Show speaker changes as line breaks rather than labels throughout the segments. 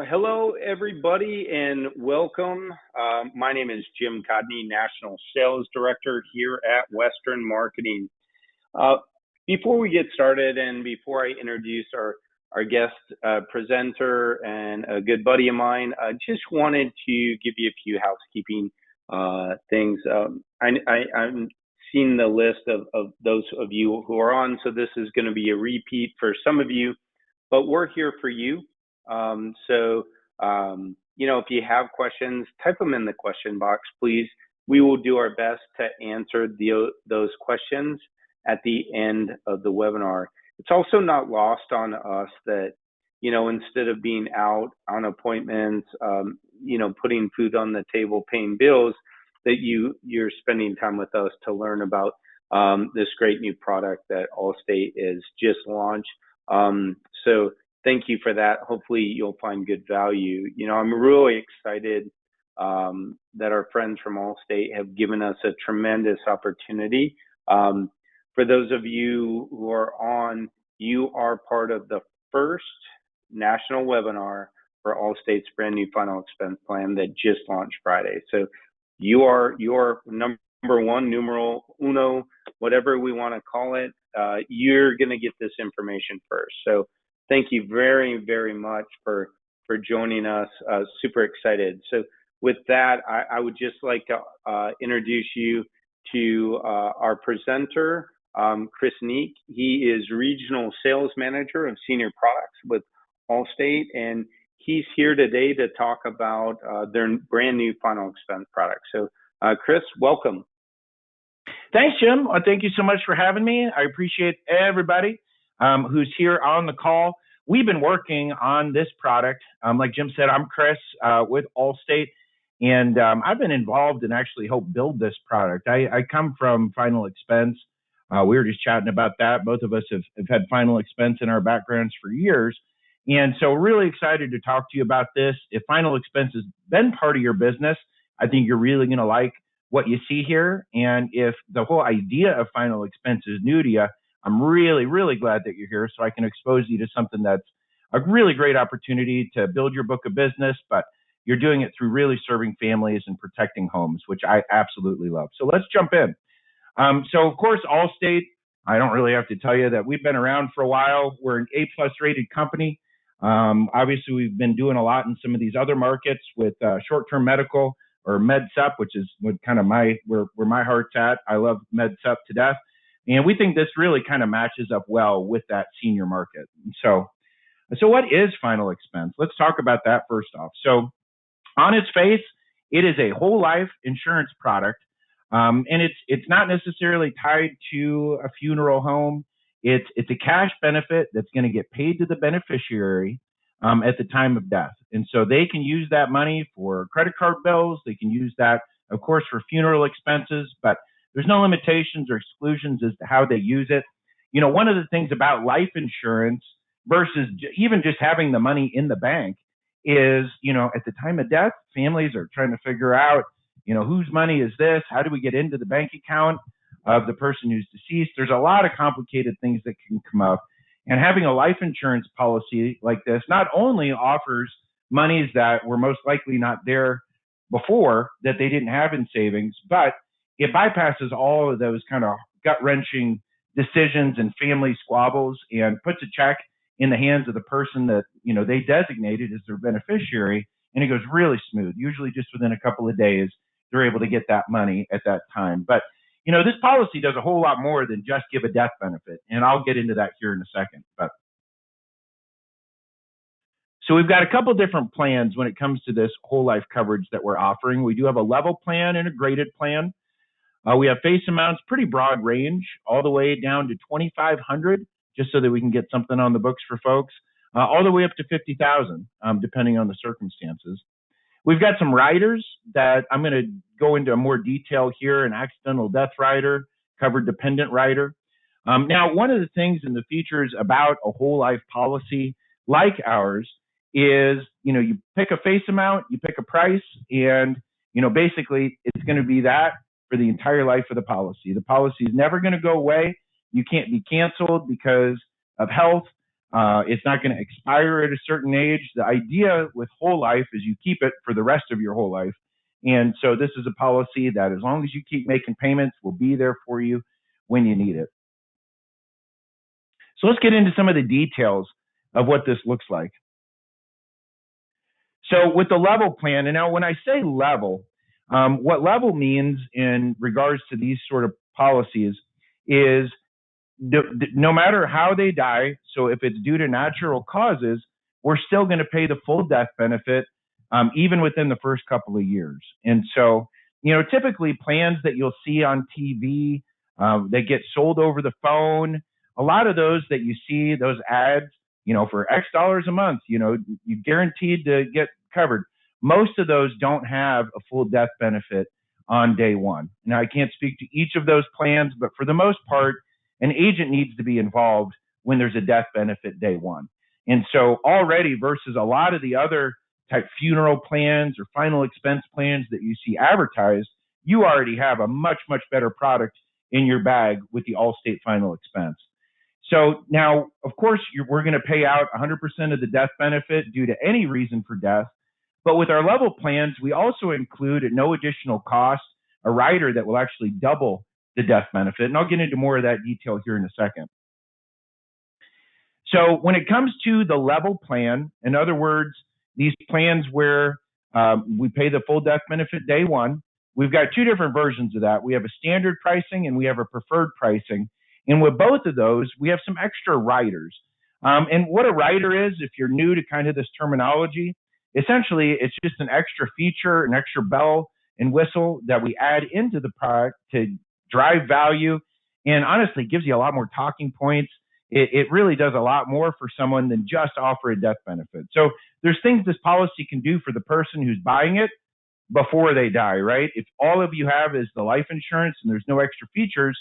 Hello, everybody, and welcome. My name is Jim Codney, National Sales Director here at Western Marketing. Uh, Before we get started and before I introduce our guest presenter and a good buddy of mine, I just wanted to give you a few housekeeping things. I'm seeing the list of those of you who are on, so this is going to be a repeat for some of you, but we're here for you. If you have questions, type them in the question box, please. We will do our best to answer those questions at the end of the webinar. It's also not lost on us that, instead of being out on appointments, putting food on the table, paying bills, that you're spending time with us to learn about this great new product that Allstate is just launched. So thank you for that. Hopefully you'll find good value. I'm really excited that our friends from Allstate have given us a tremendous opportunity. For those of you who are on, you are part of the first national webinar for Allstate's brand new final expense plan that just launched Friday. So you are number one, numero uno, whatever we want to call it. You're going to get this information first. So thank you very, very much for joining us. Super excited. So with that, I would just like to introduce you to our presenter, Chris Neek. He is Regional Sales Manager of Senior Products with Allstate, and he's here today to talk about their brand new final expense product. So Chris, welcome.
Thanks, Jim. Thank you so much for having me. I appreciate everybody who's here on the call. We've been working on this product. Like Jim said, I'm Chris with Allstate, and I've been involved and actually helped build this product. I come from final expense. We were just chatting about that. Both of us have had final expense in our backgrounds for years. And so really excited to talk to you about this. If final expense has been part of your business, I think you're really going to like what you see here. And if the whole idea of final expense is new to you, I'm really, really glad that you're here so I can expose you to something that's a really great opportunity to build your book of business, but you're doing it through really serving families and protecting homes, which I absolutely love. So let's jump in. So of course, Allstate, I don't really have to tell you that we've been around for a while. We're an A+ rated company. Obviously, we've been doing a lot in some of these other markets with short-term medical or MedSup, which is what kind of where my heart's at. I love MedSup to death. And we think this really kind of matches up well with that senior market. So what is final expense? Let's talk about that first off. So on its face, it is a whole life insurance product. And it's not necessarily tied to a funeral home. It's a cash benefit that's going to get paid to the beneficiary at the time of death. And so they can use that money for credit card bills. They can use that, of course, for funeral expenses, but there's no limitations or exclusions as to how they use it. One of the things about life insurance versus even just having the money in the bank is, at the time of death, families are trying to figure out, whose money is this? How do we get into the bank account of the person who's deceased? There's a lot of complicated things that can come up. And having a life insurance policy like this not only offers monies that were most likely not there before that they didn't have in savings, but it bypasses all of those kind of gut-wrenching decisions and family squabbles and puts a check in the hands of the person that, they designated as their beneficiary, and it goes really smooth. Usually just within a couple of days, they're able to get that money at that time. But, this policy does a whole lot more than just give a death benefit, and I'll get into that here in a second. So we've got a couple different plans when it comes to this whole life coverage that we're offering. We do have a level plan and a graded plan. We have face amounts, pretty broad range, all the way down to $2,500, just so that we can get something on the books for folks, all the way up to $50,000, depending on the circumstances. We've got some riders that I'm going to go into more detail here: an accidental death rider, covered dependent rider. Now, one of the things in the features about a whole life policy like ours is, you pick a face amount, you pick a price, and, basically it's going to be that for the entire life of the policy. The policy is never going to go away. You can't be canceled because of health. It's not going to expire at a certain age. The idea with whole life is you keep it for the rest of your whole life. And so this is a policy that as long as you keep making payments, will be there for you when you need it. So let's get into some of the details of what this looks like. So with the level plan, and now when I say level, what level means in regards to these sort of policies is no matter how they die, so if it's due to natural causes, we're still going to pay the full death benefit even within the first couple of years. And so, typically plans that you'll see on TV, that get sold over the phone, a lot of those that you see, those ads, for X dollars a month, you're guaranteed to get covered. Most of those don't have a full death benefit on day one. Now, I can't speak to each of those plans, but for the most part, an agent needs to be involved when there's a death benefit day one. And so already versus a lot of the other type funeral plans or final expense plans that you see advertised, you already have a much, much better product in your bag with the Allstate final expense. So now, of course, we're going to pay out 100% of the death benefit due to any reason for death. But with our level plans, we also include at no additional cost a rider that will actually double the death benefit. And I'll get into more of that detail here in a second. So when it comes to the level plan, in other words, these plans where we pay the full death benefit day one, we've got two different versions of that. We have a standard pricing and we have a preferred pricing. And with both of those, we have some extra riders. And what a rider is, if you're new to kind of this terminology, essentially it's just an extra feature, an extra bell and whistle that we add into the product to drive value, and honestly gives you a lot more talking points. It really does a lot more for someone than just offer a death benefit. So there's things this policy can do for the person who's buying it before they die, right? If all of you have is the life insurance and there's no extra features,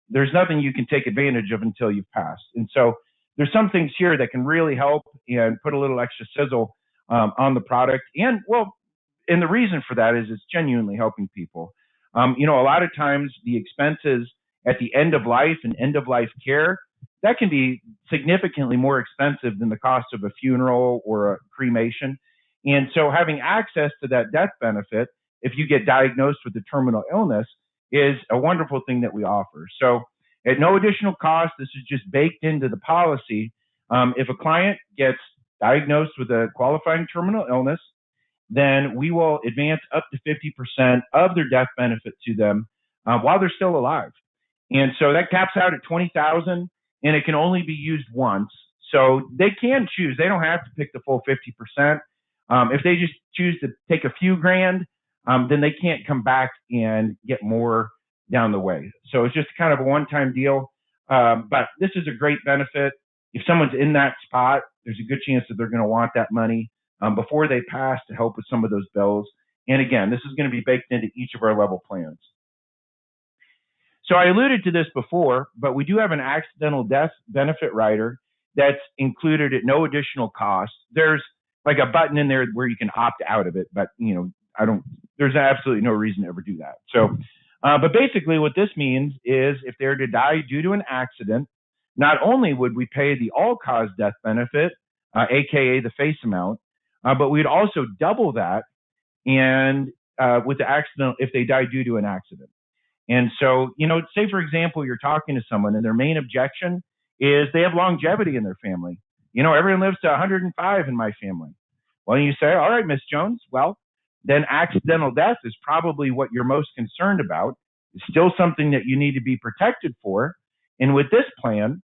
there's nothing you can take advantage of until you've passed. And so there's some things here that can really help and put a little extra sizzle on the product. And the reason for that is it's genuinely helping people. A lot of times the expenses at the end of life and end of life care, that can be significantly more expensive than the cost of a funeral or a cremation. And so having access to that death benefit, if you get diagnosed with a terminal illness, is a wonderful thing that we offer. So at no additional cost, this is just baked into the policy. If a client gets diagnosed with a qualifying terminal illness, then we will advance up to 50% of their death benefit to them while they're still alive. And so that caps out at $20,000, and it can only be used once. So they can choose. They don't have to pick the full 50%. If they just choose to take a few grand, then they can't come back and get more down the way. So it's just kind of a one-time deal. But this is a great benefit. If someone's in that spot, there's a good chance that they're going to want that money before they pass to help with some of those bills. And again, this is going to be baked into each of our level plans. So I alluded to this before, but we do have an accidental death benefit rider that's included at no additional cost. There's like a button in there where you can opt out of it, but there's absolutely no reason to ever do that. So, but basically what this means is if they're to die due to an accident, not only would we pay the all-cause death benefit, aka the face amount, but we'd also double that and with the accident if they die due to an accident. And so, say for example, you're talking to someone and their main objection is they have longevity in their family. Everyone lives to 105 in my family. Well, you say, all right, Miss Jones, well, then accidental death is probably what you're most concerned about. It's still something that you need to be protected for. And with this plan,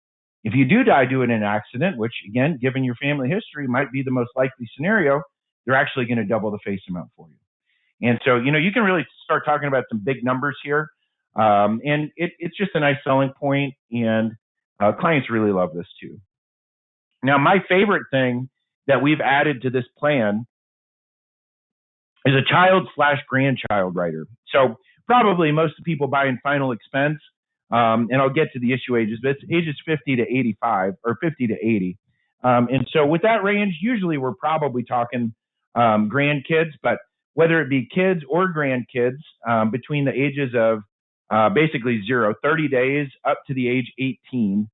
if you do die due to an accident, which again, given your family history, might be the most likely scenario, they're actually going to double the face amount for you. And so, you can really start talking about some big numbers here. And it's just a nice selling point, and clients really love this too. Now, my favorite thing that we've added to this plan is a child/grandchild rider. So probably most of the people buying final expense, and I'll get to the issue ages, but it's ages 50 to 85 or 50 to 80. And so with that range, usually we're probably talking grandkids, but whether it be kids or grandkids between the ages of basically 30 days up to the age 18,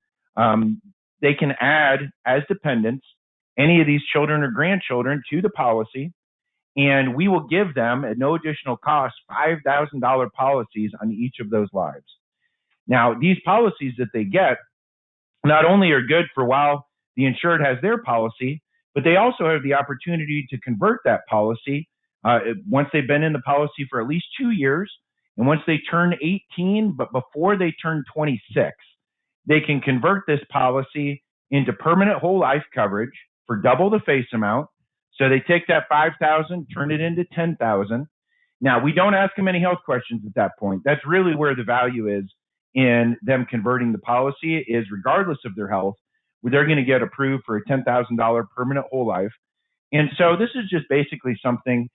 they can add as dependents any of these children or grandchildren to the policy, and we will give them at no additional cost $5,000 policies on each of those lives. Now, these policies that they get not only are good for while the insured has their policy, but they also have the opportunity to convert that policy once they've been in the policy for at least 2 years, and once they turn 18, but before they turn 26, they can convert this policy into permanent whole life coverage for double the face amount. So they take that $5,000, turn it into $10,000. Now, we don't ask them any health questions at that point. That's really where the value is in them converting the policy, is regardless of their health, they're going to get approved for a $10,000 permanent whole life. And so this is just basically something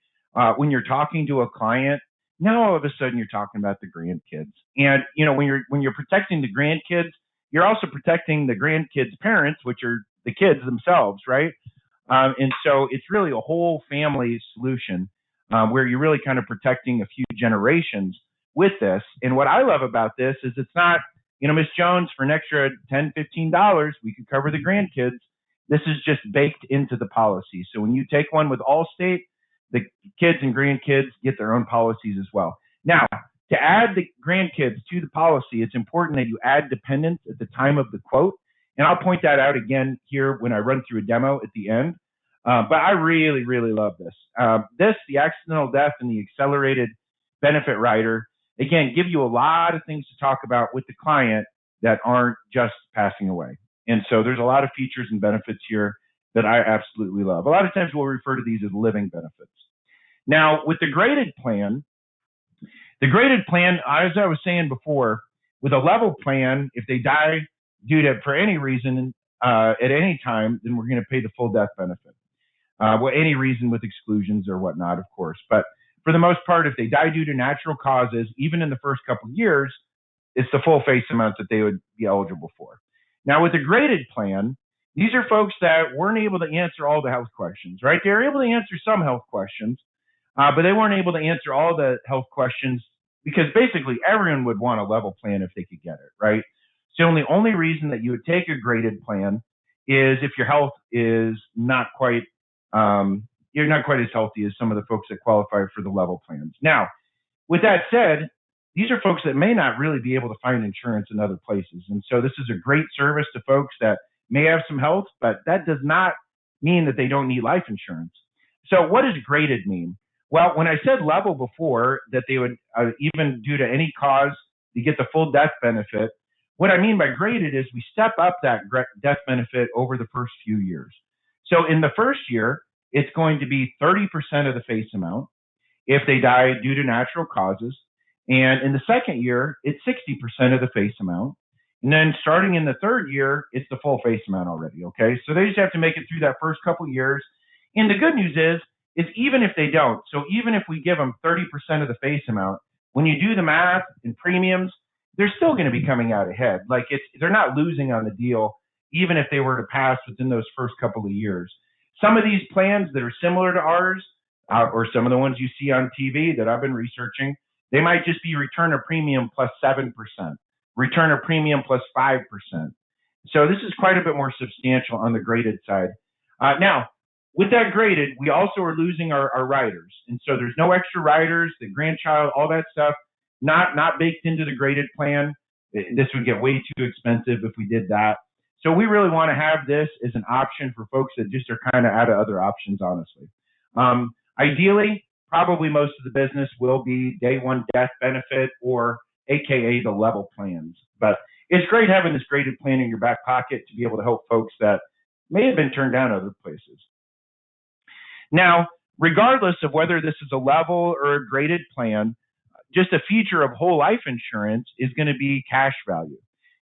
when you're talking to a client, now all of a sudden you're talking about the grandkids. And when you're protecting the grandkids, you're also protecting the grandkids' parents, which are the kids themselves, right? And so it's really a whole family solution where you're really kind of protecting a few generations with this. And what I love about this is it's not, Miss Jones, for an extra $10, $15, we could cover the grandkids. This is just baked into the policy. So when you take one with Allstate, the kids and grandkids get their own policies as well. Now, to add the grandkids to the policy, it's important that you add dependents at the time of the quote. And I'll point that out again here when I run through a demo at the end. But I really, really love this. The accidental death and the accelerated benefit rider, again, give you a lot of things to talk about with the client that aren't just passing away. And so there's a lot of features and benefits here that I absolutely love. A lot of times we'll refer to these as living benefits. Now, with the graded plan, as I was saying before, with a level plan, if they die due to, for any reason, at any time, then we're going to pay the full death benefit. Any reason with exclusions or whatnot, of course. But for the most part, if they die due to natural causes, even in the first couple of years, it's the full face amount that they would be eligible for. Now, with the graded plan, these are folks that weren't able to answer all the health questions, right? They were able to answer some health questions, but they weren't able to answer all the health questions because basically everyone would want a level plan if they could get it, right? So the only reason that you would take a graded plan is if your health is not quite, you're not quite as healthy as some of the folks that qualify for the level plans. Now, with that said, these are folks that may not really be able to find insurance in other places. And so this is a great service to folks that may have some health, but that does not mean that they don't need life insurance. So what does graded mean? Well, when I said level before, that they would, even due to any cause, you get the full death benefit. What I mean by graded is we step up that death benefit over the first few years. So in the first year, it's going to be 30% of the face amount if they die due to natural causes. And in the second year, it's 60% of the face amount. And then starting in the third year, it's the full face amount already, okay? So they just have to make it through that first couple years. And the good news is even if they don't, so even if we give them 30% of the face amount, when you do the math and premiums, they're still going to be coming out ahead. Like they're not losing on the deal, even if they were to pass within those first couple of years. Some of these plans that are similar to ours, or some of the ones you see on TV that I've been researching, they might just be return of premium plus 7%, return of premium plus 5%. So this is quite a bit more substantial on the graded side. Now, with that graded, we also are losing our riders. And so there's no extra riders, the grandchild, all that stuff, not baked into the graded plan. This would get way too expensive if we did that. So we really want to have this as an option for folks that just are kind of out of other options, honestly. Ideally, probably most of the business will be day one death benefit or AKA the level plans. But it's great having this graded plan in your back pocket to be able to help folks that may have been turned down other places. Now, regardless of whether this is a level or a graded plan, just a feature of whole life insurance is going to be cash value.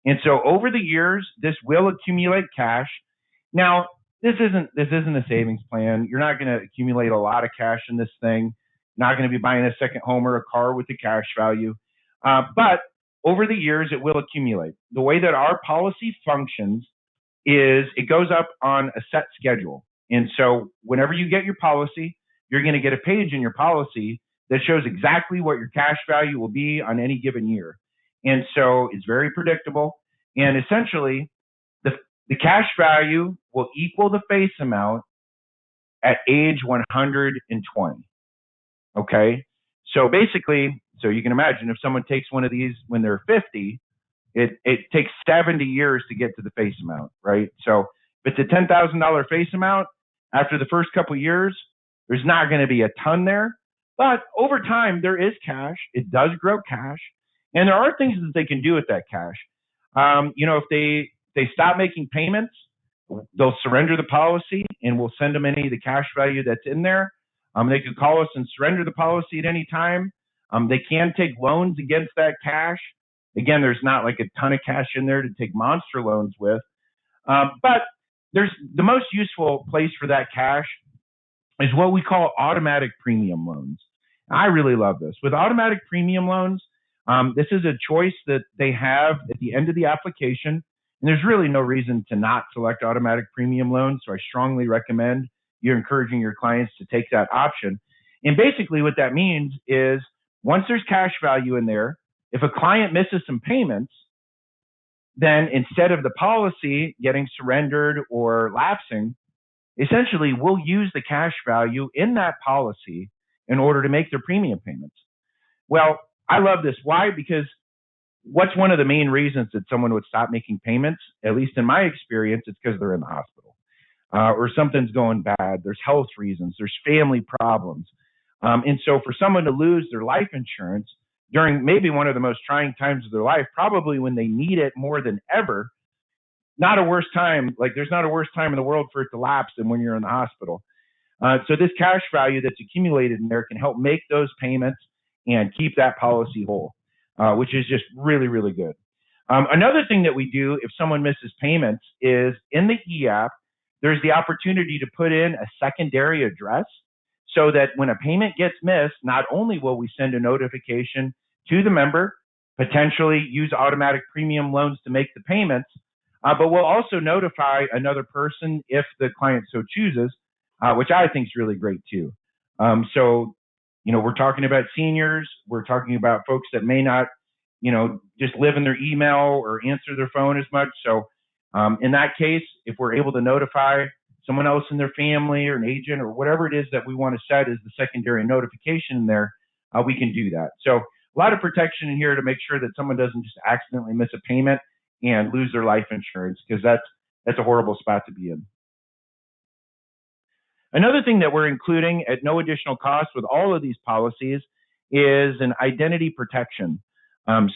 And so over the years, this will accumulate cash. Now, this isn't a savings plan. You're not going to accumulate a lot of cash in this thing. Not going to be buying a second home or a car with the cash value. But over the years, it will accumulate. The way that our policy functions is it goes up on a set schedule. And so whenever you get your policy, you're going to get a page in your policy that shows exactly what your cash value will be on any given year. And so it's very predictable. And essentially, The cash value will equal the face amount at age 120. Okay. So basically, so you can imagine if someone takes one of these when they're 50, it takes 70 years to get to the face amount, right? So if it's a $10,000 face amount, after the first couple of years, there's not going to be a ton there. But over time, there is cash. It does grow cash. And there are things that they can do with that cash. If they stop making payments, they'll surrender the policy and we'll send them any of the cash value that's in there. They can call us and surrender the policy at any time. They can take loans against that cash. Again, there's not like a ton of cash in there to take monster loans with. But there's the most useful place for that cash is what we call automatic premium loans. I really love this. With automatic premium loans, this is a choice that they have at the end of the application. And there's really no reason to not select automatic premium loans. So I strongly recommend you're encouraging your clients to take that option. And basically what that means is once there's cash value in there, if a client misses some payments, then instead of the policy getting surrendered or lapsing, essentially we'll use the cash value in that policy in order to make their premium payments. Well, I love this. Why? Because what's one of the main reasons that someone would stop making payments, at least in my experience, it's because they're in the hospital or something's going bad. There's health reasons. There's family problems. And so for someone to lose their life insurance during maybe one of the most trying times of their life, probably when they need it more than ever, not a worse time. Like there's not a worse time in the world for it to lapse than when you're in the hospital. So this cash value that's accumulated in there can help make those payments and keep that policy whole, which is just really, really good. Another thing that we do if someone misses payments is in the e-app, there's the opportunity to put in a secondary address so that when a payment gets missed, not only will we send a notification to the member, potentially use automatic premium loans to make the payments, but we'll also notify another person if the client so chooses, which I think is really great too. We're talking about seniors. We're talking about folks that may not, just live in their email or answer their phone as much. So in that case, if we're able to notify someone else in their family or an agent or whatever it is that we want to set as the secondary notification in there, we can do that. So a lot of protection in here to make sure that someone doesn't just accidentally miss a payment and lose their life insurance, because that's a horrible spot to be in. Another thing that we're including at no additional cost with all of these policies is an identity protection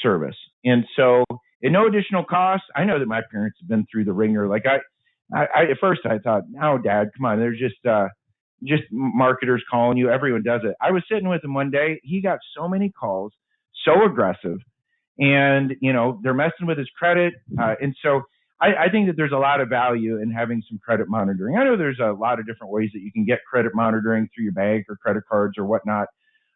service. And so at no additional cost, I know that my parents have been through the ringer. Like I at first I thought, no, Dad, come on, they're just marketers calling you. Everyone does it. I was sitting with him one day. He got so many calls, so aggressive, and they're messing with his credit. And so I think that there's a lot of value in having some credit monitoring. I know there's a lot of different ways that you can get credit monitoring through your bank or credit cards or whatnot.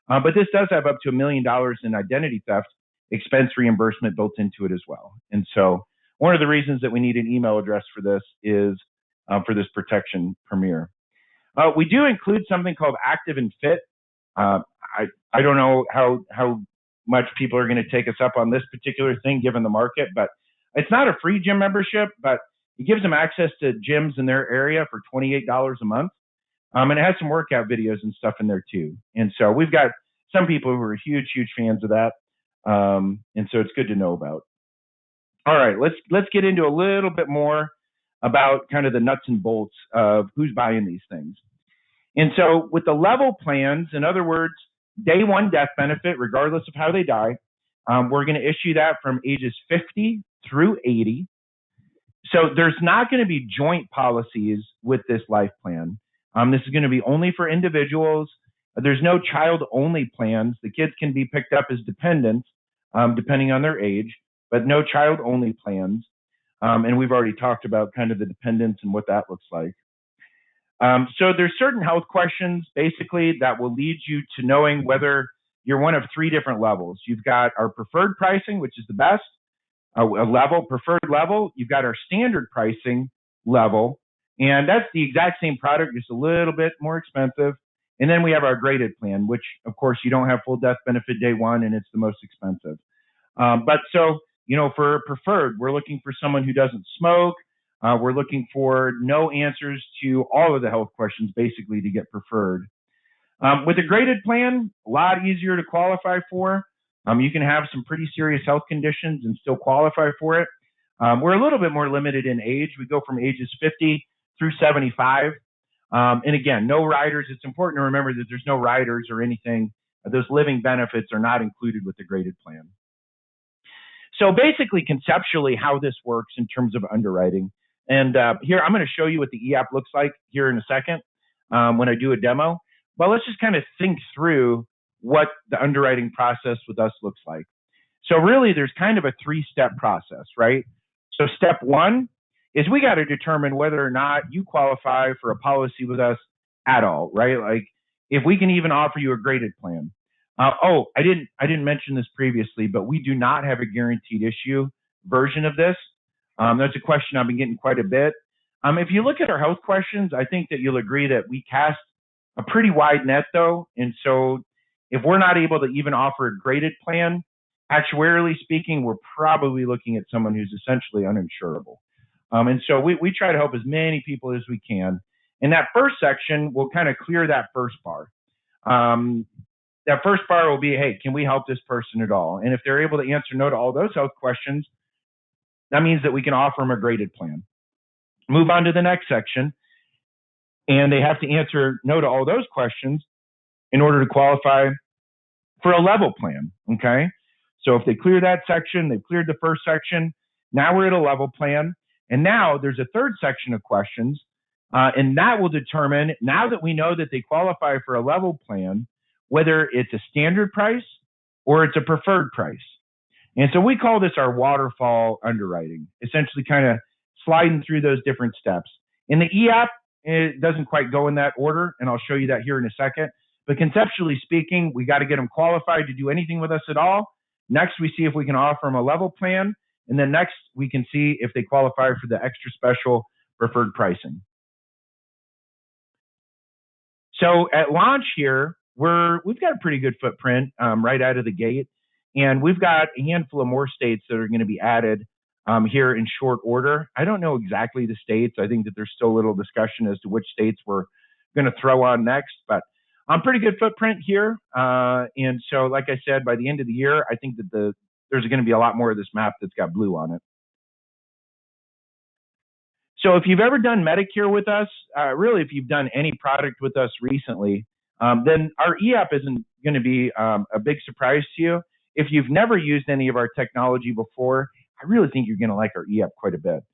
But this does have up to $1 million in identity theft expense reimbursement built into it as well. And so one of the reasons that we need an email address for this is for this protection premiere. We do include something called active and fit. I don't know how much people are going to take us up on this particular thing given the market, but it's not a free gym membership, but it gives them access to gyms in their area for $28 a month. And it has some workout videos and stuff in there too. And so we've got some people who are huge, huge fans of that. And so it's good to know about. All right, let's get into a little bit more about kind of the nuts and bolts of who's buying these things. And so with the level plans, in other words, day one death benefit, regardless of how they die, we're going to issue that from ages 50 through 80. So there's not going to be joint policies with this life plan. This is going to be only for individuals. There's no child-only plans. The kids can be picked up as dependents, depending on their age, but no child-only plans. And we've already talked about kind of the dependents and what that looks like. So there's certain health questions, basically, that will lead you to knowing whether you're one of three different levels. You've got our preferred pricing, which is the best, preferred level. You've got our standard pricing level, and that's the exact same product, just a little bit more expensive. And then we have our graded plan, which, of course, you don't have full death benefit day one, and it's the most expensive. But so, for preferred, we're looking for someone who doesn't smoke, We're looking for no answers to all of the health questions, basically, to get preferred. With a graded plan, a lot easier to qualify for. You can have some pretty serious health conditions and still qualify for it. We're a little bit more limited in age. We go from ages 50 through 75. And again, no riders. It's important to remember that there's no riders or anything. Those living benefits are not included with the graded plan. So basically, conceptually, how this works in terms of underwriting. And here, I'm going to show you what the EAP looks like here in a second when I do a demo. But let's just kind of think through what the underwriting process with us looks like. So really, there's kind of a three-step process, right? So step one is we got to determine whether or not you qualify for a policy with us at all, right? Like if we can even offer you a graded plan. I didn't mention this previously, but we do not have a guaranteed issue version of this. That's a question I've been getting quite a bit. If you look at our health questions, I think that you'll agree that we cast a pretty wide net though. And so if we're not able to even offer a graded plan, actuarially speaking, we're probably looking at someone who's essentially uninsurable. And so we try to help as many people as we can. In that first section, we'll kind of clear that first bar. That first bar will be, hey, can we help this person at all? And if they're able to answer no to all those health questions, that means that we can offer them a graded plan. Move on to the next section, and they have to answer no to all those questions in order to qualify for a level plan, okay? So if they clear that section, they've cleared the first section, now we're at a level plan, and now there's a third section of questions, and that will determine, now that we know that they qualify for a level plan, whether it's a standard price or it's a preferred price. And so we call this our waterfall underwriting, essentially kind of sliding through those different steps. In the EAP, it doesn't quite go in that order, and I'll show you that here in a second. But conceptually speaking, we got to get them qualified to do anything with us at all. Next, we see if we can offer them a level plan. And then next, we can see if they qualify for the extra special preferred pricing. So at launch here, we've got a pretty good footprint right out of the gate. And we've got a handful of more states that are going to be added here in short order. I don't know exactly the states. I think that there's still a little discussion as to which states we're going to throw on next. But pretty good footprint here. And so, like I said, by the end of the year, I think that there's going to be a lot more of this map that's got blue on it. So if you've ever done Medicare with us, really if you've done any product with us recently, then our EAP isn't going to be a big surprise to you. If you've never used any of our technology before, I really think you're going to like our EAP quite a bit.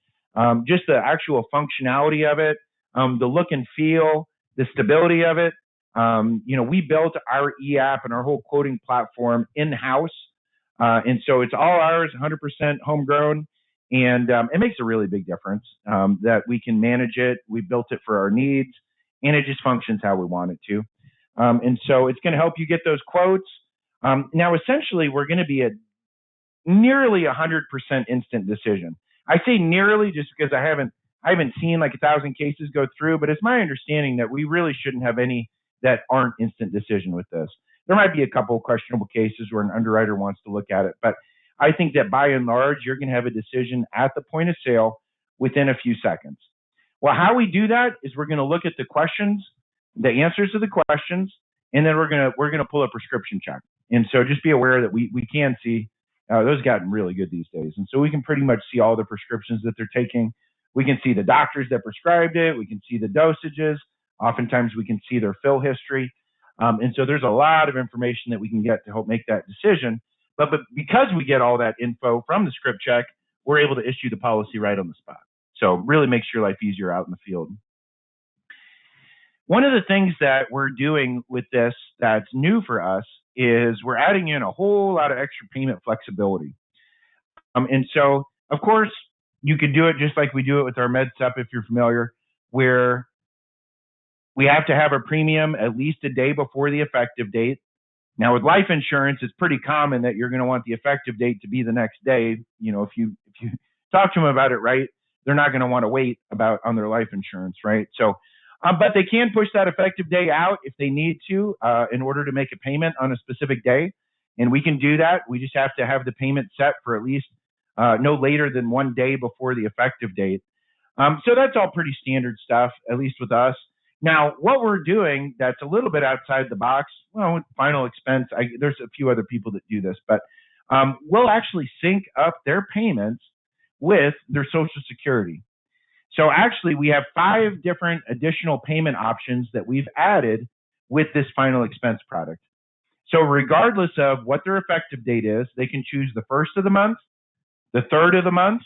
Just the actual functionality of it, the look and feel, the stability of it. We built our EAP and our whole quoting platform in-house. And so it's all ours, 100% homegrown. And it makes a really big difference that we can manage it. We built it for our needs, and it just functions how we want it to. And so it's going to help you get those quotes. Now, essentially, we're going to be at nearly 100% instant decision. I say nearly just because I haven't seen like 1,000 cases go through, but it's my understanding that we really shouldn't have any that aren't instant decision with this. There might be a couple of questionable cases where an underwriter wants to look at it, but I think that by and large, you're going to have a decision at the point of sale within a few seconds. Well, how we do that is we're going to look at the questions, the answers to the questions, and then we're going to pull a prescription check. And so just be aware that we can see those have gotten really good these days. And so we can pretty much see all the prescriptions that they're taking. We can see the doctors that prescribed it. We can see the dosages. Oftentimes we can see their fill history. And so there's a lot of information that we can get to help make that decision. But because we get all that info from the script check, we're able to issue the policy right on the spot. So really makes your life easier out in the field. One of the things that we're doing with this that's new for us is we're adding in a whole lot of extra payment flexibility. And so, of course, you could do it just like we do it with our MedSup, if you're familiar, where we have to have a premium at least a day before the effective date. Now, with life insurance, it's pretty common that you're going to want the effective date to be the next day. You know, if you talk to them about it right, they're not going to want to wait on their life insurance, right? So, but they can push that effective day out if they need to in order to make a payment on a specific day. And we can do that. We just have to have the payment set for at least no later than 1 day before the effective date. So that's all pretty standard stuff, at least with us. Now, what we're doing that's a little bit outside the box, well, with final expense, there's a few other people that do this, but we'll actually sync up their payments with their Social Security. So actually, we have 5 different additional payment options that we've added with this final expense product. So regardless of what their effective date is, they can choose the first of the month, the third of the month,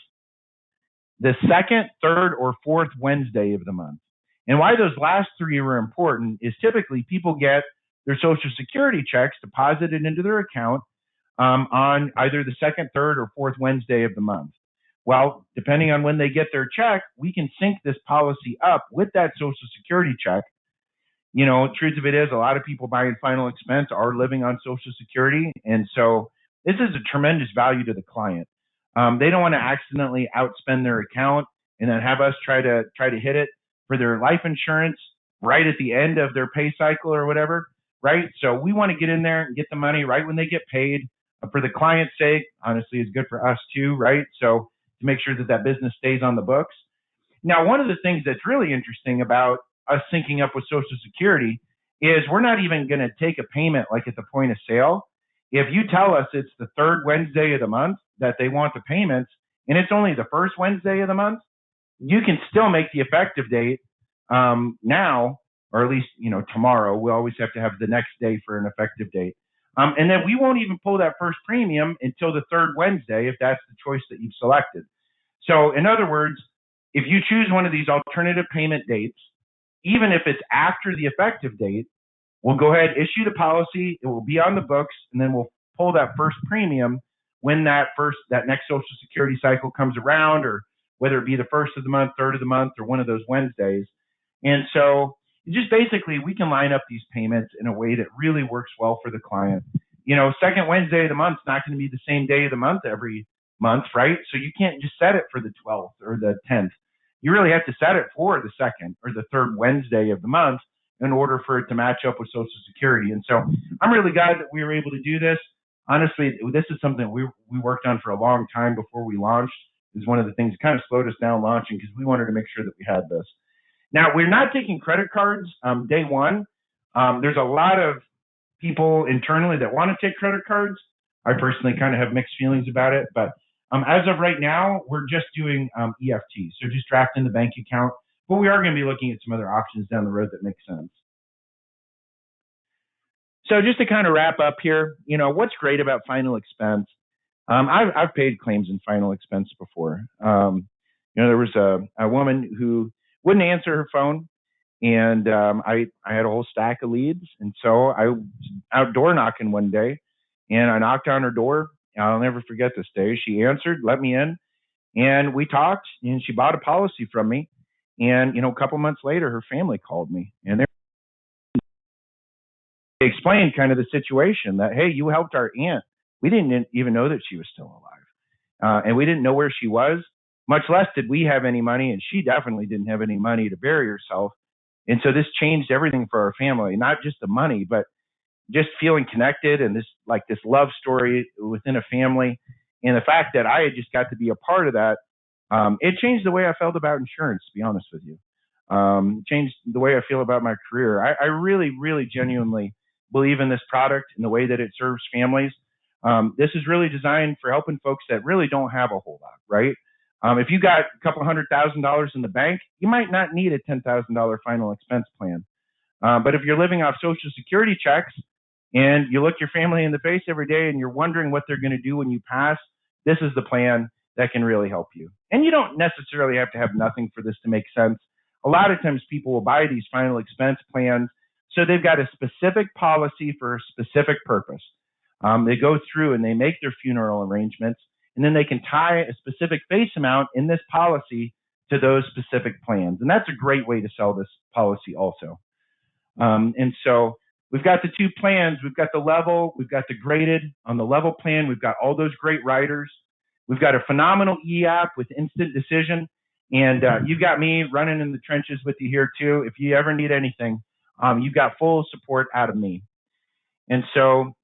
the second, third, or fourth Wednesday of the month. And why those last 3 are important is typically people get their Social Security checks deposited into their account on either the second, third, or fourth Wednesday of the month. Well, depending on when they get their check, we can sync this policy up with that Social Security check. You know, truth of it is, a lot of people buying final expense are living on Social Security, and so this is a tremendous value to the client. They don't want to accidentally outspend their account and then have us try to hit it for their life insurance right at the end of their pay cycle or whatever, right? So we want to get in there and get the money right when they get paid. For the client's sake, honestly, it's good for us too, right? So to make sure that that business stays on the books. Now, one of the things that's really interesting about us syncing up with Social Security is we're not even going to take a payment like at the point of sale. If you tell us it's the third Wednesday of the month that they want the payments, and it's only the first Wednesday of the month, you can still make the effective date now, or at least, you know, tomorrow. We always have to have the next day for an effective date. And then we won't even pull that first premium until the third Wednesday if that's the choice that you've selected. So in other words, if you choose one of these alternative payment dates, even if it's after the effective date, we'll go ahead, issue the policy, it will be on the books, and then we'll pull that first premium when that next Social Security cycle comes around, or whether it be the first of the month, third of the month, or one of those Wednesdays. And so just basically, we can line up these payments in a way that really works well for the client. You know, second Wednesday of the month is not going to be the same day of the month every month, right? So you can't just set it for the 12th or the 10th. You really have to set it for the second or the third Wednesday of the month in order for it to match up with Social Security. And so I'm really glad that we were able to do this. Honestly, this is something we worked on for a long time before we launched. It was one of the things that kind of slowed us down launching because we wanted to make sure that we had this. Now, we're not taking credit cards day one. There's a lot of people internally that want to take credit cards. I personally kind of have mixed feelings about it, but as of right now, we're just doing EFT, so just draft in the bank account. But we are going to be looking at some other options down the road that make sense. So just to kind of wrap up here, you know, what's great about final expense? I've paid claims in final expense before. You know, there was a woman who wouldn't answer her phone, and I had a whole stack of leads, and so I was out door knocking one day, and I knocked on her door. I'll never forget this day. She answered, let me in, and we talked, and she bought a policy from me. And, you know, a couple months later, her family called me, and they explained kind of the situation that, hey, you helped our aunt. We didn't even know that she was still alive. And we didn't know where she was, much less did we have any money. And she definitely didn't have any money to bury herself. And so this changed everything for our family, not just the money, but just feeling connected and this love story within a family. And the fact that I had just got to be a part of that, it changed the way I felt about insurance, to be honest with you. Changed the way I feel about my career. I really, really genuinely believe in this product and the way that it serves families. This is really designed for helping folks that really don't have a whole lot, right? If you got a couple $100,000 in the bank, you might not need a $10,000 final expense plan. But if you're living off Social Security checks and you look your family in the face every day and you're wondering what they're going to do when you pass, this is the plan that can really help you. And you don't necessarily have to have nothing for this to make sense. A lot of times people will buy these final expense plans so they've got a specific policy for a specific purpose. They go through and they make their funeral arrangements, and then they can tie a specific face amount in this policy to those specific plans. And that's a great way to sell this policy also. And so we've got the two plans. We've got the level, we've got the graded. On the level plan, we've got all those great riders. We've got a phenomenal e-app with instant decision. And you've got me running in the trenches with you here too. If you ever need anything, you've got full support out of me. And so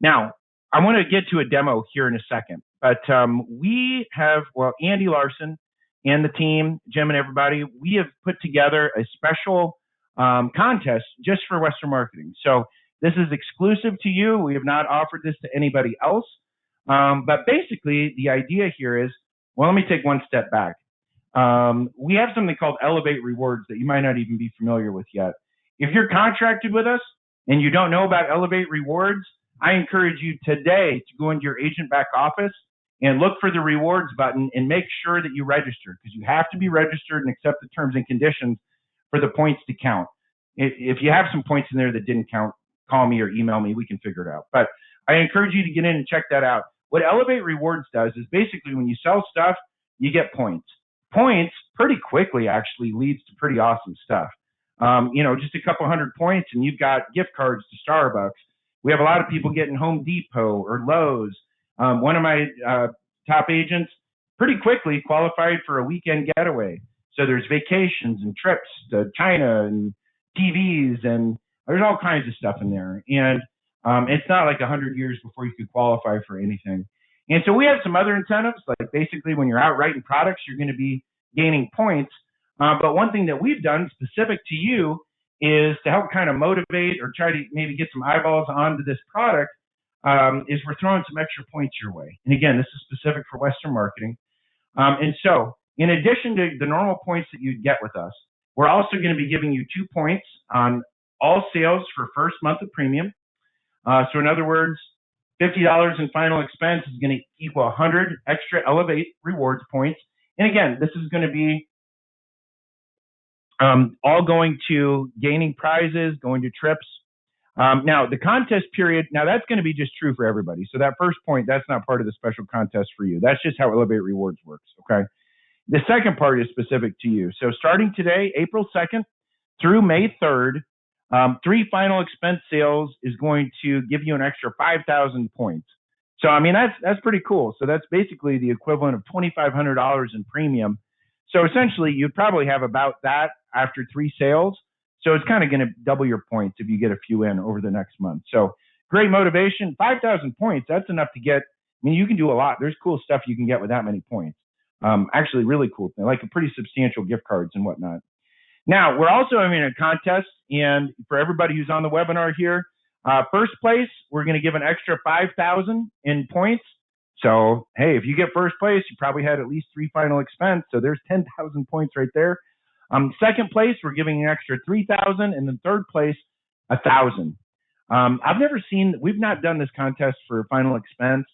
now I want to get to a demo here in a second. But we have, Andy Larson and the team, Jim and everybody, we have put together a special contest just for Western Marketing. So this is exclusive to you. We have not offered this to anybody else. But basically, the idea here is, well, let me take one step back. We have something called Elevate Rewards that you might not even be familiar with yet. If you're contracted with us and you don't know about Elevate Rewards, I encourage you today to go into your agent back office and look for the rewards button and make sure that you register, because you have to be registered and accept the terms and conditions for the points to count. If you have some points in there that didn't count, call me or email me. We can figure it out. But I encourage you to get in and check that out. What Elevate Rewards does is basically when you sell stuff, you get points. Points pretty quickly actually leads to pretty awesome stuff. Just a couple hundred points and you've got gift cards to Starbucks. We have a lot of people getting Home Depot or Lowe's. One of my top agents pretty quickly qualified for a weekend getaway. So there's vacations and trips to China and TVs, and there's all kinds of stuff in there. And it's not like 100 years before you could qualify for anything. And so we have some other incentives, like basically when you're out writing products, you're going to be gaining points. But one thing that we've done specific to you is to help kind of motivate or try to maybe get some eyeballs onto this product, is we're throwing some extra points your way. And again, this is specific for Western Marketing. And so in addition to the normal points that you'd get with us, we're also going to be giving you 2 points on all sales for first month of premium. So in other words, $50 in final expense is going to equal 100 extra Elevate Rewards points. And again, this is going to be all going to gaining prizes, going to trips. Now, the contest period, now that's going to be just true for everybody. So that first point, that's not part of the special contest for you. That's just how Elevate Rewards works, okay? The second part is specific to you. So starting today, April 2nd through May 3rd, 3 final expense sales is going to give you an extra 5,000 points. So, I mean, that's pretty cool. So that's basically the equivalent of $2,500 in premium. So essentially, you'd probably have about that after 3 sales. So it's kind of going to double your points if you get a few in over the next month. So great motivation. 5,000 points, that's enough to get. I mean, you can do a lot. There's cool stuff you can get with that many points. Actually, really cool. Like a pretty substantial gift cards and whatnot. Now, we're also having a contest, and for everybody who's on the webinar here, first place, we're going to give an extra 5,000 in points. So, hey, if you get first place, you probably had at least 3 final expense. So there's 10,000 points right there. Second place, we're giving an extra 3,000, and then third place, 1,000. We've not done this contest for final expense.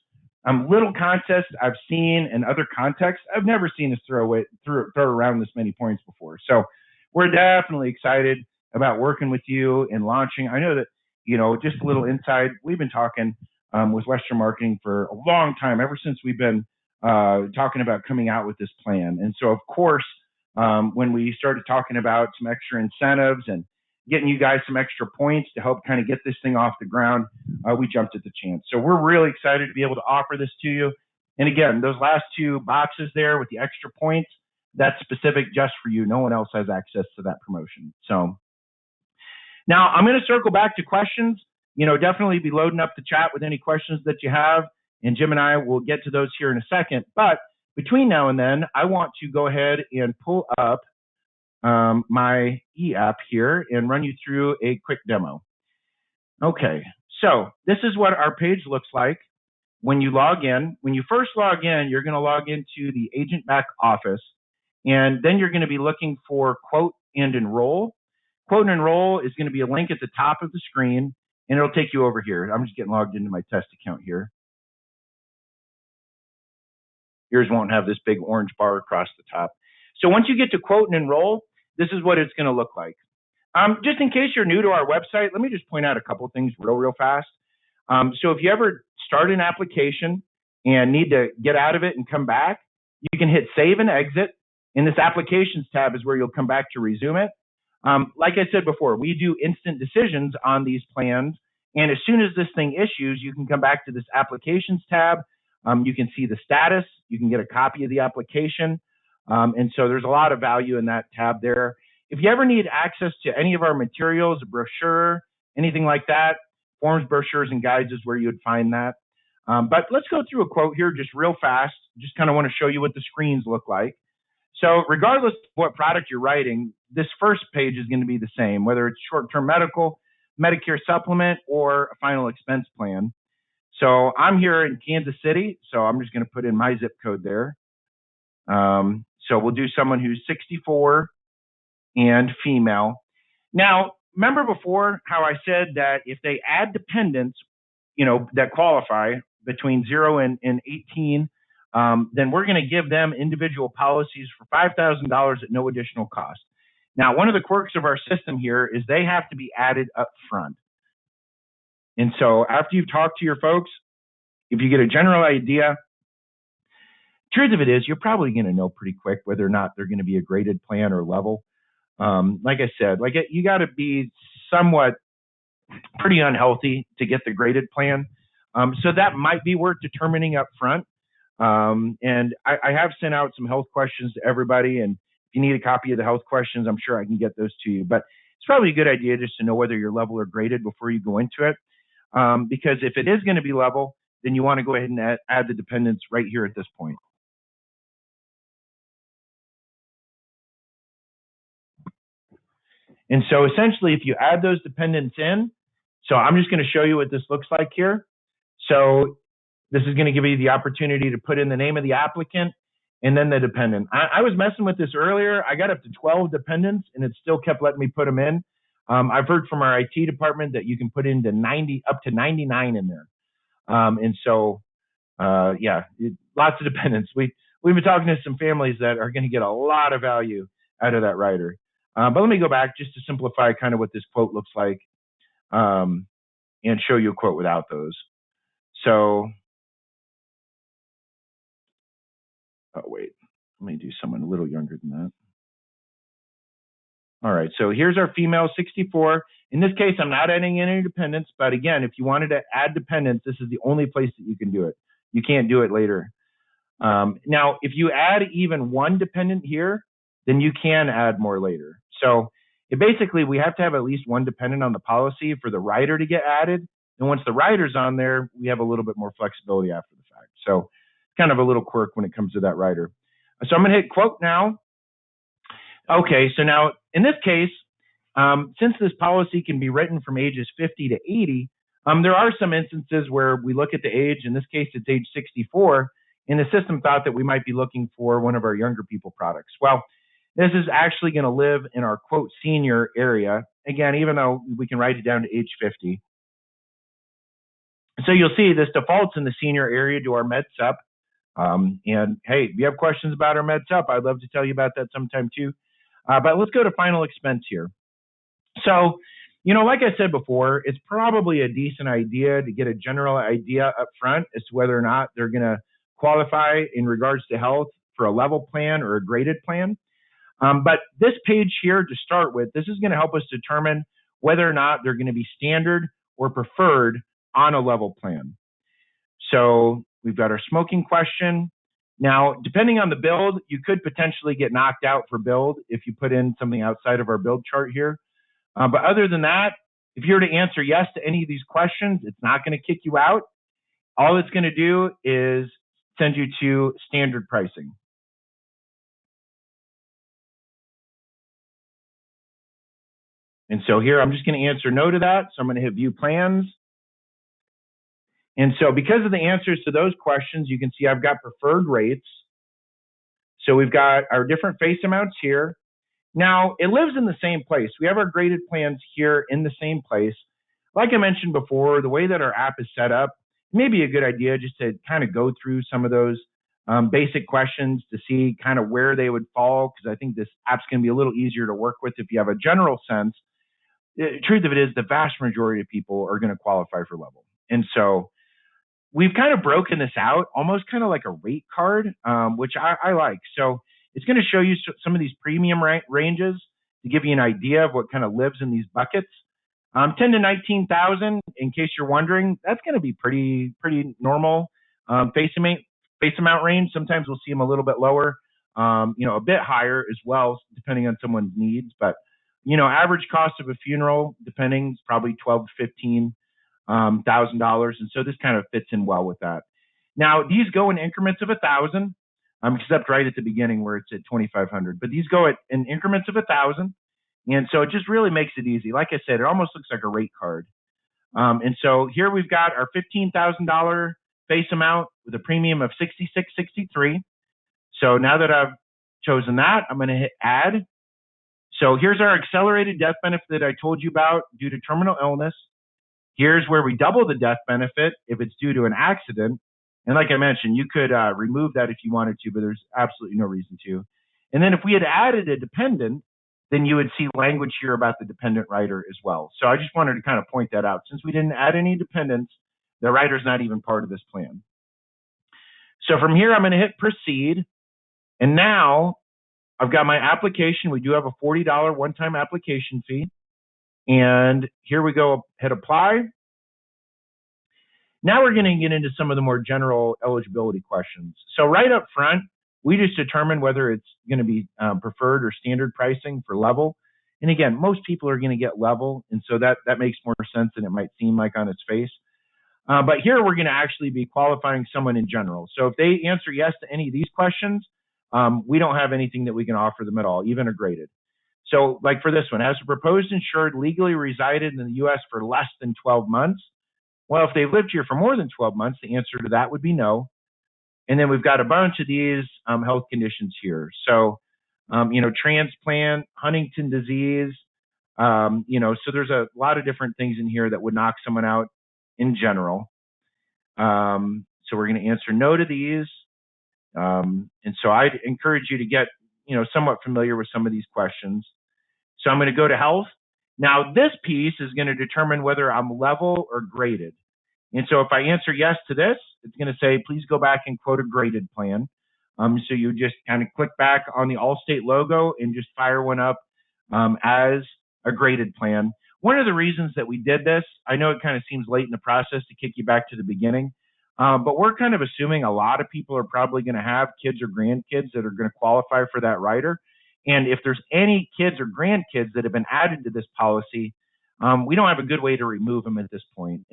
Little contests I've seen in other contexts, I've never seen us throw around this many points before. So we're definitely excited about working with you and launching. I know that, just a little inside, we've been talking with Western Marketing for a long time, ever since we've been talking about coming out with this plan. And so, of course, when we started talking about some extra incentives and getting you guys some extra points to help kind of get this thing off the ground, we jumped at the chance. So we're really excited to be able to offer this to you. And again, those last 2 boxes there with the extra points, that's specific just for you. No one else has access to that promotion. So now I'm going to circle back to questions. Definitely be loading up the chat with any questions that you have. And Jim and I will get to those here in a second. But between now and then, I want to go ahead and pull up my e-app here and run you through a quick demo. Okay, so this is what our page looks like when you log in. When you first log in, you're going to log into the agent back office, and then you're going to be looking for Quote and Enroll. Quote and Enroll is going to be a link at the top of the screen, and it'll take you over here. I'm just getting logged into my test account here. Yours won't have this big orange bar across the top. So once you get to Quote and Enroll, this is what it's going to look like. Just in case you're new to our website, let me just point out a couple of things real fast. So if you ever start an application and need to get out of it and come back, you can hit Save and Exit. In this Applications tab is where you'll come back to resume it. Like I said before, we do instant decisions on these plans. And as soon as this thing issues, you can come back to this Applications tab. You can see the status. You can get a copy of the application. And so there's a lot of value in that tab there. If you ever need access to any of our materials, a brochure, anything like that, forms, brochures, and guides is where you would find that. But let's go through a quote here just real fast. Just kind of want to show you what the screens look like. So regardless of what product you're writing, this first page is going to be the same, whether it's short-term medical, Medicare supplement, or a final expense plan. So I'm here in Kansas City, so I'm just going to put in my zip code there. So we'll do someone who's 64 and female. Now, remember before how I said that if they add dependents, that qualify between 0 and 18, then we're going to give them individual policies for $5,000 at no additional cost. Now, one of the quirks of our system here is they have to be added up front. And so after you've talked to your folks, if you get a general idea, truth of it is, you're probably going to know pretty quick whether or not they're going to be a graded plan or level. Like I said, you got to be somewhat pretty unhealthy to get the graded plan. So that might be worth determining up front. And I have sent out some health questions to everybody. And if you need a copy of the health questions, I'm sure I can get those to you. But it's probably a good idea just to know whether you're level or graded before you go into it. Because if it is going to be level, then you want to go ahead and add the dependents right here at this point. And so essentially, if you add those dependents in, so I'm just going to show you what this looks like here. So this is going to give you the opportunity to put in the name of the applicant and then the dependent. I was messing with this earlier. I got up to 12 dependents and it still kept letting me put them in. I've heard from our IT department that you can put into up to 99 in there. And so, lots of dependents. We've been talking to some families that are going to get a lot of value out of that rider. But let me go back just to simplify kind of what this quote looks like and show you a quote without those. So, oh, wait, let me do someone a little younger than that. All right, so here's our female 64. In this case, I'm not adding any dependents, but again, if you wanted to add dependents, this is the only place that you can do it. You can't do it later. Now, if you add even one dependent here, then you can add more later. So basically, we have to have at least one dependent on the policy for the rider to get added. And once the rider's on there, we have a little bit more flexibility after the fact. So it's kind of a little quirk when it comes to that rider. So I'm going to hit quote now. Okay, so now in this case, since this policy can be written from ages 50 to 80, there are some instances where we look at the age. In this case, it's age 64, and the system thought that we might be looking for one of our younger people products. Well, this is actually going to live in our quote senior area. Again, even though we can write it down to age 50. So you'll see this defaults in the senior area to our Med Sup. And hey, if you have questions about our Med Sup, I'd love to tell you about that sometime too. But let's go to final expense here. So, like I said before, it's probably a decent idea to get a general idea up front as to whether or not they're going to qualify in regards to health for a level plan or a graded plan. But this page here to start with, this is going to help us determine whether or not they're going to be standard or preferred on a level plan. So we've got our smoking question. Now, depending on the build, you could potentially get knocked out for build if you put in something outside of our build chart here. But other than that, if you were to answer yes to any of these questions, it's not going to kick you out. All it's going to do is send you to standard pricing. And so here, I'm just going to answer no to that. So I'm going to hit view plans. And so because of the answers to those questions, you can see I've got preferred rates. So we've got our different face amounts here. Now, it lives in the same place. We have our graded plans here in the same place. Like I mentioned before, the way that our app is set up, it may be a good idea just to kind of go through some of those basic questions to see kind of where they would fall, because I think this app's going to be a little easier to work with if you have a general sense. The truth of it is the vast majority of people are going to qualify for level. And so we've kind of broken this out almost kind of like a rate card, which I like. So it's going to show you some of these premium ranges to give you an idea of what kind of lives in these buckets. 10 to 19,000, in case you're wondering, that's going to be pretty normal face amount range. Sometimes we'll see them a little bit lower, a bit higher as well, depending on someone's needs. But average cost of a funeral, depending, is probably $12,000 to $15,000, and so this kind of fits in well with that. Now, these go in increments of 1,000. except right at the beginning where it's at 2,500. But these go in increments of 1,000, and so it just really makes it easy. Like I said, it almost looks like a rate card. And so here we've got our $15,000 face amount with a premium of $66.63. So now that I've chosen that, I'm going to hit add. So here's our accelerated death benefit that I told you about due to terminal illness. Here's where we double the death benefit if it's due to an accident. And like I mentioned, you could remove that if you wanted to, but there's absolutely no reason to. And then if we had added a dependent, then you would see language here about the dependent rider as well. So I just wanted to kind of point that out. Since we didn't add any dependents, the rider's not even part of this plan. So from here, I'm going to hit proceed. And now I've got my application. We do have a $40 one-time application fee. And here we go, hit apply. Now we're going to get into some of the more general eligibility questions. So right up front, we just determine whether it's going to be preferred or standard pricing for level. And again, most people are going to get level, and so that makes more sense than it might seem like on its face. But here we're going to actually be qualifying someone in general. So if they answer yes to any of these questions, we don't have anything that we can offer them at all, even a graded. So like for this one, has a proposed insured legally resided in the U.S. for less than 12 months? Well, if they've lived here for more than 12 months, the answer to that would be no. And then we've got a bunch of these health conditions here. So, transplant, Huntington disease, so there's a lot of different things in here that would knock someone out in general. So we're going to answer no to these. And so I'd encourage you to get, somewhat familiar with some of these questions. So I'm going to go to health. Now, this piece is going to determine whether I'm level or graded. And so if I answer yes to this, it's going to say, please go back and quote a graded plan. So you just kind of click back on the Allstate logo and just fire one up as a graded plan. One of the reasons that we did this, I know it kind of seems late in the process to kick you back to the beginning, but we're kind of assuming a lot of people are probably going to have kids or grandkids that are going to qualify for that rider. And if there's any kids or grandkids that have been added to this policy, we don't have a good way to remove them at this point.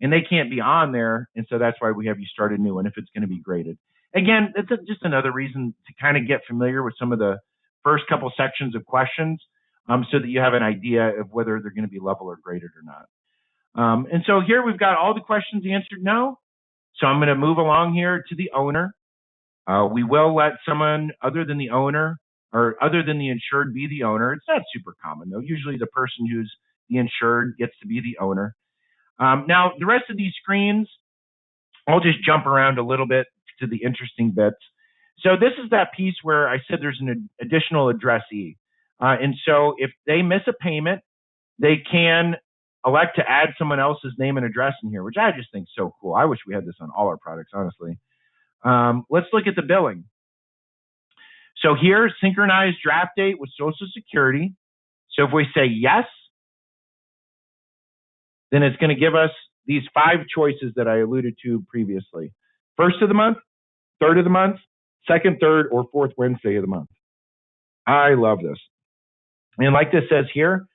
And they can't be on there. And so that's why we have you start a new one if it's going to be graded. Again, it's just another reason to kind of get familiar with some of the first couple sections of questions so that you have an idea of whether they're going to be level or graded or not. And so here we've got all the questions answered no. So I'm going to move along here to the owner. We will let someone other than the owner or other than the insured be the owner. It's not super common, though. Usually the person who's the insured gets to be the owner. Now, the rest of these screens, I'll just jump around a little bit to the interesting bits. So this is that piece where I said there's an additional addressee. And so if they miss a payment, they can elect to add someone else's name and address in here, which I just think is so cool. I wish we had this on all our products, honestly. Let's look at the billing. So here, synchronized draft date with Social Security. So if we say yes, then it's going to give us these 5 choices that I alluded to previously. First of the month, third of the month, second, third, or fourth Wednesday of the month. I love this. And like this says here,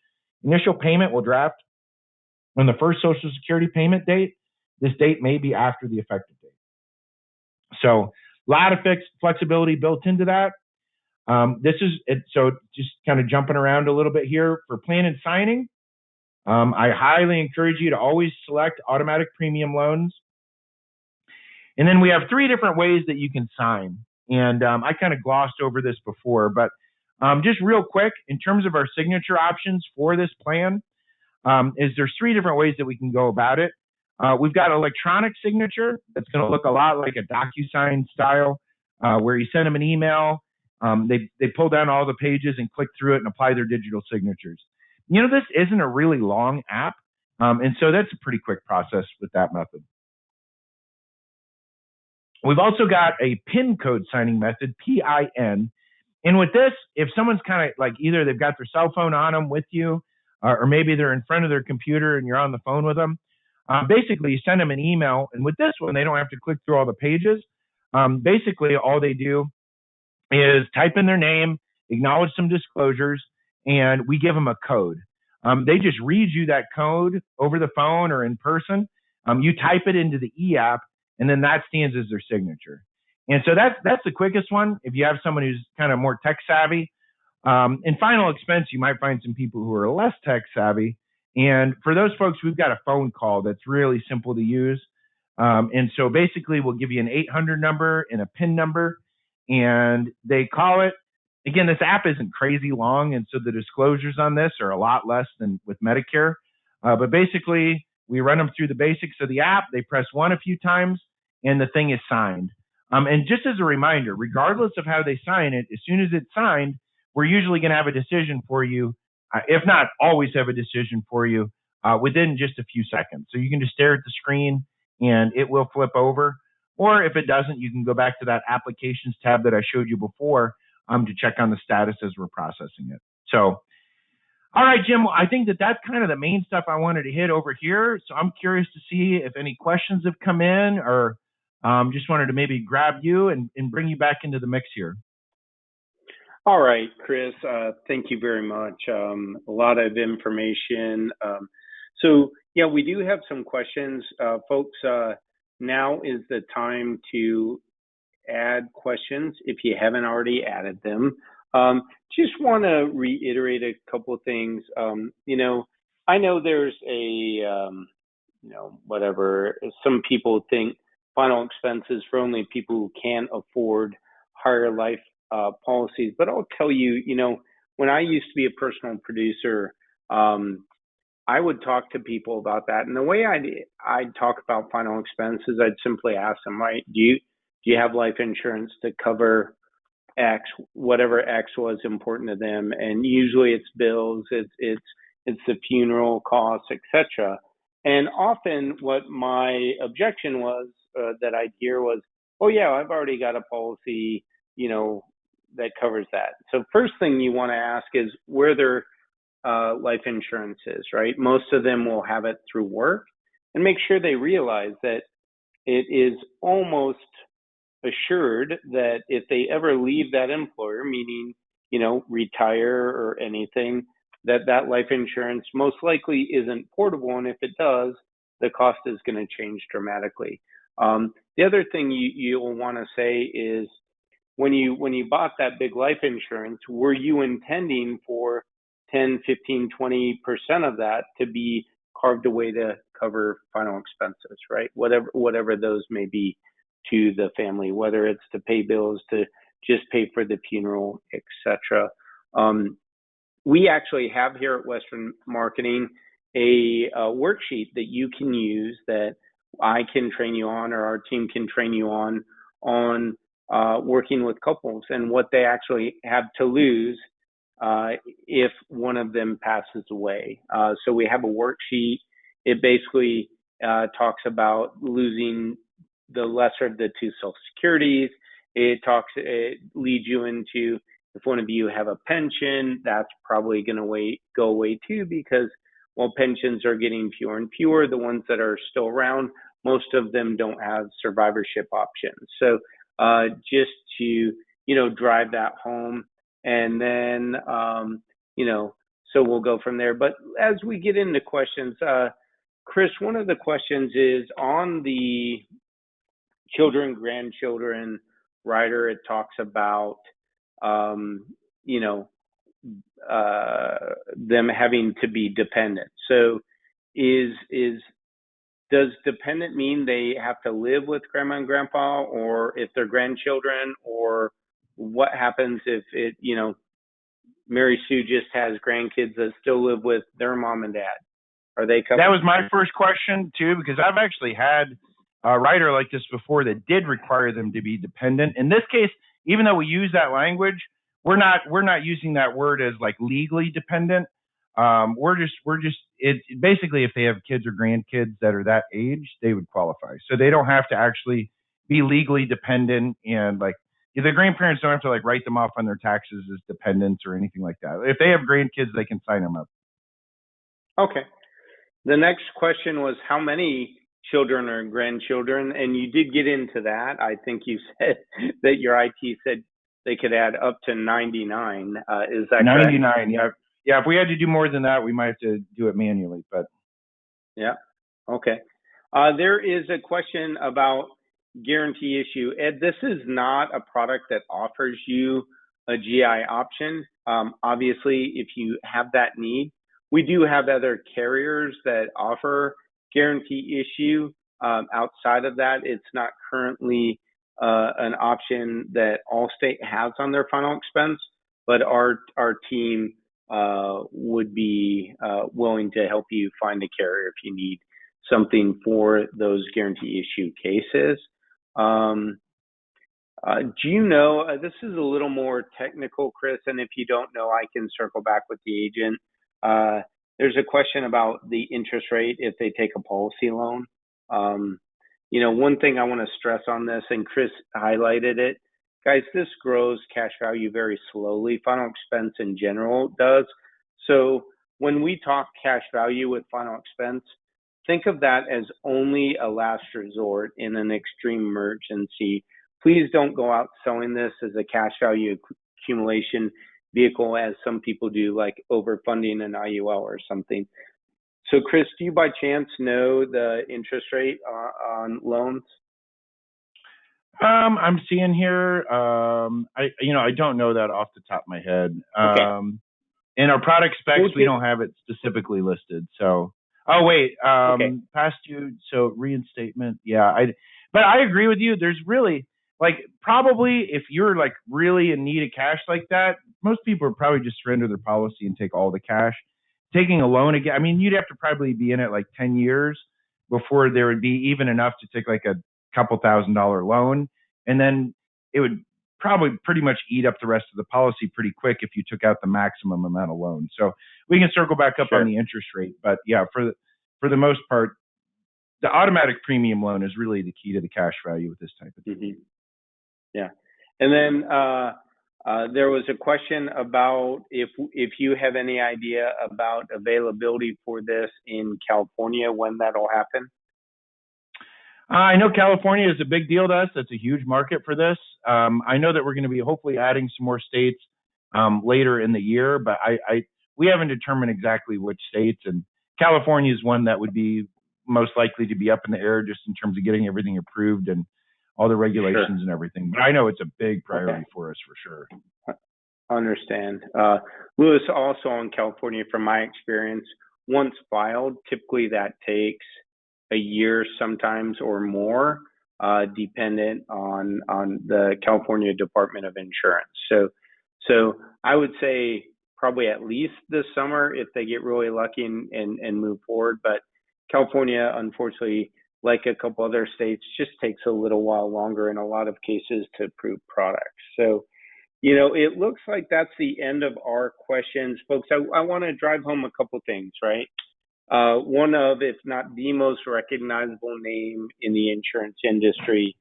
initial payment will draft on the first Social Security payment date. This date may be after the effective date. So a lot of flexibility built into that. This is it. So just kind of jumping around a little bit here for plan and signing. I highly encourage you to always select automatic premium loans. And then we have 3 different ways that you can sign. And I kind of glossed over this before, but just real quick, in terms of our signature options for this plan, there's 3 different ways that we can go about it. We've got electronic signature that's going to look a lot like a DocuSign style, where you send them an email, they pull down all the pages and click through it and apply their digital signatures. This isn't a really long app, and so that's a pretty quick process with that method. We've also got a PIN code signing method, PIN. And with this, if someone's kind of like either they've got their cell phone on them with you, or maybe they're in front of their computer and you're on the phone with them, basically you send them an email. And with this one, they don't have to click through all the pages. Basically, all they do is type in their name, acknowledge some disclosures, and we give them a code. They just read you that code over the phone or in person. You type it into the e-app, and then that stands as their signature. And so that's the quickest one. If you have someone who's kind of more tech savvy, in final expense, you might find some people who are less tech savvy. And for those folks, we've got a phone call that's really simple to use. And so basically, we'll give you an 800 number and a PIN number, and they call it. Again, this app isn't crazy long, and so the disclosures on this are a lot less than with Medicare. But basically, we run them through the basics of the app. They press 1 a few times, and the thing is signed. And just as a reminder, regardless of how they sign it, as soon as it's signed, we're usually going to have a decision for you, if not always have a decision for you within just a few seconds. So you can just stare at the screen and it will flip over. Or if it doesn't, you can go back to that applications tab that I showed you before to check on the status as we're processing it. So, all right, Jim, I think that's kind of the main stuff I wanted to hit over here. So I'm curious to see if any questions have come in, or just wanted to maybe grab you and bring you back into the mix here.
All right, Chris, thank you very much. A lot of information. So yeah, we do have some questions. Folks, now is the time to add questions if you haven't already added them. Just want to reiterate a couple of things. I know there's whatever, some people think final expenses for only people who can't afford higher life policies. But I'll tell you, when I used to be a personal producer, I would talk to people about that. And the way I'd talk about final expenses, I'd simply ask them, right, do you have life insurance to cover X, whatever X was important to them? And usually it's bills, it's the funeral costs, etc. And often what my objection was that I'd hear was, oh yeah, I've already got a policy, that covers that. So first thing you want to ask is where their life insurance is, right? Most of them will have it through work, and make sure they realize that it is almost assured that if they ever leave that employer, meaning, retire or anything, that life insurance most likely isn't portable. And if it does, the cost is going to change dramatically. The other thing you'll want to say is, when you bought that big life insurance, were you intending for 10, 15, 20% of that to be carved away to cover final expenses, right? Whatever those may be to the family, whether it's to pay bills, to just pay for the funeral, etc. We actually have here at Western Marketing a worksheet that you can use, that I can train you on, or our team can train you on working with couples and what they actually have to lose if one of them passes away. So we have a worksheet. It basically talks about losing the lesser of the two Social Securities. It leads you into, if one of you have a pension, that's probably going to go away too, because while pensions are getting fewer and fewer, the ones that are still around, most of them don't have survivorship options. So just to, drive that home. And then, so we'll go from there. But as we get into questions, Chris, one of the questions is on the children, grandchildren rider. It talks about, them having to be dependent. So does dependent mean they have to live with grandma and grandpa, or if they're grandchildren, or what happens if Mary Sue just has grandkids that still live with their mom and dad? Are they covered?
That was my first question too, because I've actually had a rider like this before that did require them to be dependent. In this case, even though we use that language, we're not using that word as like legally dependent. Basically, if they have kids or grandkids that are that age, they would qualify. So they don't have to actually be legally dependent, and like the grandparents don't have to like write them off on their taxes as dependents or anything like that. If they have grandkids, they can sign them up.
Okay. The next question was how many children or grandchildren, and you did get into that. I think you said that your IT said they could add up to 99. Is that
99?
Correct?
Yeah. Yeah, if we had to do more than that, we might have to do it manually. But
yeah, okay. There is a question about guarantee issue. Ed, this is not a product that offers you a GI option. Obviously, if you have that need, we do have other carriers that offer guarantee issue. Outside of that, it's not currently an option that Allstate has on their final expense, but our team would be willing to help you find a carrier if you need something for those guarantee issue cases. Do you know, this is a little more technical, Chris, and if you don't know, I can circle back with the agent. There's a question about the interest rate if they take a policy loan. One thing I want to stress on this, and Chris highlighted it, guys, this grows cash value very slowly. Final expense in general does. So when we talk cash value with final expense, think of that as only a last resort in an extreme emergency. Please don't go out selling this as a cash value accumulation vehicle as some people do, like overfunding an IUL or something. So Chris, do you by chance know the interest rate on loans?
I'm seeing here. I don't know that off the top of my head.
Okay.
In our product specs, we don't have it specifically listed. So,
Okay.
past due, so reinstatement. Yeah, but I agree with you. There's really probably if you're really in need of cash like that, most people would probably just surrender their policy and take all the cash. Taking a loan again, I mean, you'd have to probably be in it 10 years before there would be even enough to take a couple $1,000 loan. And then it would probably pretty much eat up the rest of the policy pretty quick if you took out the maximum amount of loan. So we can circle back up on the interest rate. But yeah, for the most part, the automatic premium loan is really the key to the cash value with this type of thing.
Mm-hmm. Yeah. And then there was a question about if you have any idea about availability for this in California, when that'll happen.
I know California is a big deal to us. That's a huge market for this. I know that we're going to be hopefully adding some more states later in the year, but we haven't determined exactly which states. And California is one that would be most likely to be up in the air just in terms of getting everything approved and all the regulations and everything. But I know it's a big priority for us for sure.
Understand. Lewis, also in California, from my experience, once filed, typically that takes a year sometimes or more, dependent on the California Department of Insurance. So I would say probably at least this summer if they get really lucky and move forward. But California, unfortunately, like a couple other states, just takes a little while longer in a lot of cases to approve products. So, it looks like that's the end of our questions, folks. I want to drive home a couple things, right? One of, if not the most recognizable name in the insurance industry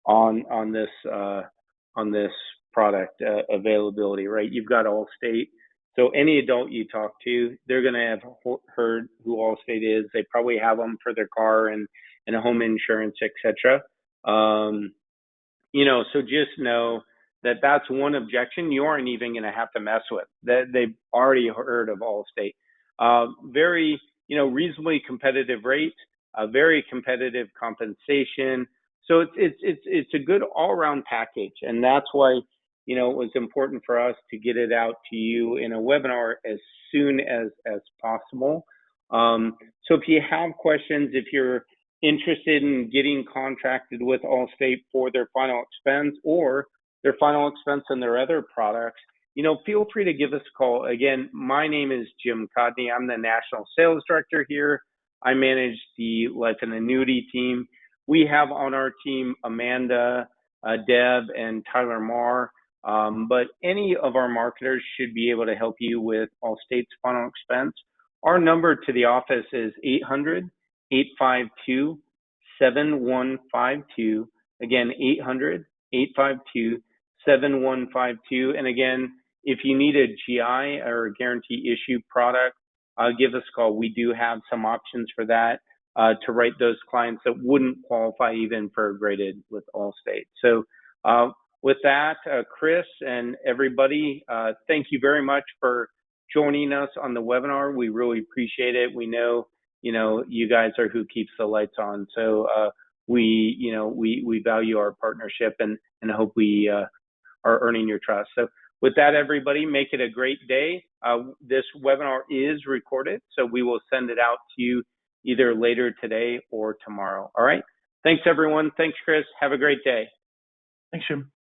on this product availability, right? You've got Allstate. So any adult you talk to, they're going to have heard who Allstate is. They probably have them for their car and home insurance, etc. So just know that that's one objection you aren't even going to have to mess with. That they've already heard of Allstate. Very, reasonably competitive rates, a very competitive compensation. So it's a good all-around package, and that's why it was important for us to get it out to you in a webinar as soon as possible. So if you have questions, if you're interested in getting contracted with Allstate for their final expense or their final expense and their other products, feel free to give us a call. Again, my name is Jim Codney. I'm the National Sales Director here. I manage the Life and Annuity team. We have on our team Amanda, Deb, and Tyler Marr. But any of our marketers should be able to help you with Allstate's final expense. Our number to the office is 800-852-7152. Again, 800-852-7152. And again, if you need a GI or a guarantee issue product, give us a call. We do have some options for that to write those clients that wouldn't qualify even for graded with Allstate. So with that, Chris and everybody, thank you very much for joining us on the webinar. We really appreciate it. We know, you guys are who keeps the lights on. So we value our partnership and hope we are earning your trust. So with that, everybody, make it a great day. This webinar is recorded, so we will send it out to you either later today or tomorrow. All right. Thanks, everyone. Thanks, Chris. Have a great day.
Thanks, Jim.